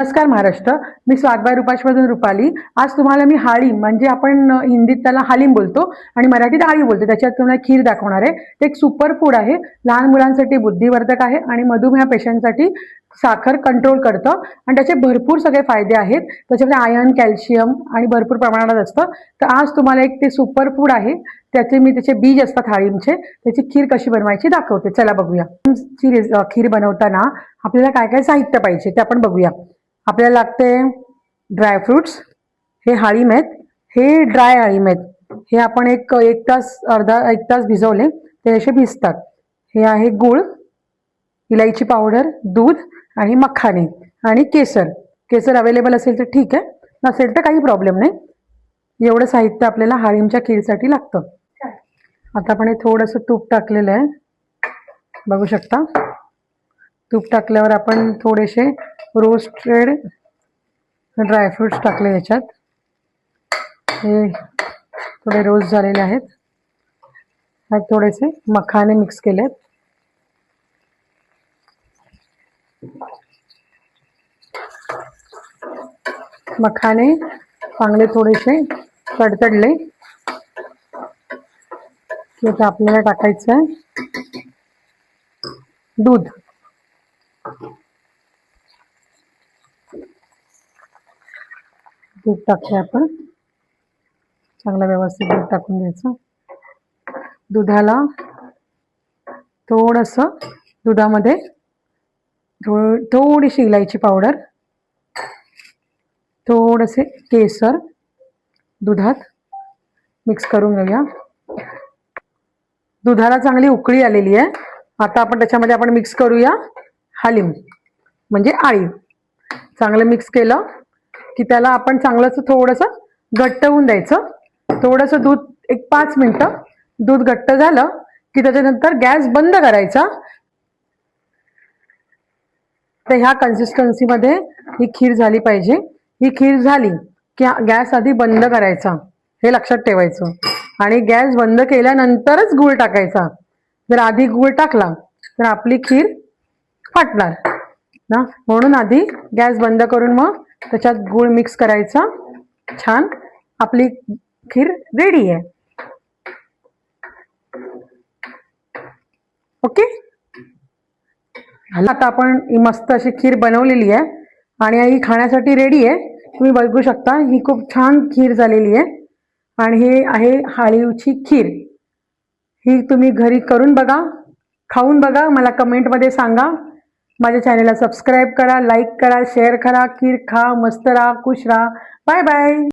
नमस्कार महाराष्ट्र, मी स्वागबाई रुपाशमधून रुपाली। आज तुम्हाला मी हाळीम म्हणजे आपण हिंदीत त्याला हालीम बोलतो आणि मराठीत आळी बोलतो, त्याच्यात तुम्हाला खीर दाखवणार आहे। ते एक सुपर फूड आहे, लहान मुलांसाठी बुद्धिवर्धक आहे आणि मधुमेह पेशंटसाठी साखर कंट्रोल करतं आणि त्याचे भरपूर सगळे फायदे आहेत। त्याच्यामध्ये आयर्न, कॅल्शियम आणि भरपूर प्रमाणात असतं। तर आज तुम्हाला एक ते सुपर फूड आहे, त्याचे बीज असतात हाळीमचे, त्याची खीर कशी बनवायची दाखवते। चला बघूया। खीर बनवताना आपल्याला काय काय साहित्य पाहिजे ते आपण बघूया। आपल्याला लागते ड्रायफ्रुट्स, हे हाळीम आहेत, हे ड्राय हाळीम आहेत। हे आपण एक तास भिजवले ते असे भिजतात। हे आहे गुळ, इलायची पावडर, दूध आणि मखाने आणि केसर। केसर अवेलेबल असेल तर ठीक आहे, नसेल तर काही प्रॉब्लेम नाही। एवढं साहित्य आपल्याला हाळीमच्या खीरसाठी लागतं। आता आपण हे थोडंसं तूप टाकलेलं आहे, बघू शकता। तूप टाकल्यावर आपण थोडेसे रोस्टेड ड्रायफ्रुट्स टाकले याच्यात। हे थोडे रोस्ट झालेले आहेत। ह्यात थोडेसे मखाने मिक्स केलेत। मखाने चांगले थोडेसे तडतडले की आता आपल्याला टाकायचं आहे दूध। दूध टाकले आपण, चांगलं व्यवस्थित दूध टाकून घ्यायचं। दुधाला थोडंसं, दुधामध्ये थोडीशी इलायची पावडर, थोडेसे केसर दुधात मिक्स करून घेऊया। दुधाला चांगली उकळी आलेली आहे। आता आपण त्याच्यामध्ये मिक्स करूया हालीम म्हणजे आळी। चांगलं मिक्स केलं की त्याला आपण चांगलंसं थोडंसं घट्ट होऊन द्यायचं। थोडंसं दूध, एक 5 मिनिटं दूध घट्ट झालं की त्याच्यानंतर गॅस बंद करायचा। तर ह्या कन्सिस्टन्सीमध्ये ही खीर झाली पाहिजे। ही खीर झाली की गॅस आधी बंद करायचा, हे लक्षात ठेवायचं। आणि गॅस बंद केल्यानंतरच गूळ टाकायचा। जर आधी गूळ टाकला तर आपली खीर फाटणार ना, म्हणून आधी गॅस बंद करून मग त्याच्यात गूळ मिक्स करायचा। छान, आपली खीर रेडी आहे। ओके, आता आपण ही मस्त अशी खीर बनवलेली आहे आणि ही खाण्यासाठी रेडी आहे। तुम्ही बघू शकता, ही खूप छान खीर झालेली आहे आणि हे आहे हाळीवची खीर। ही तुम्ही घरी करून बघा, खाऊन बघा, मला कमेंटमध्ये सांगा। माझ्या चॅनलला सबस्क्राईब करा, लाईक करा, शेअर करा। खीर खा, मस्त राहा, खुश राहा। Bye bye.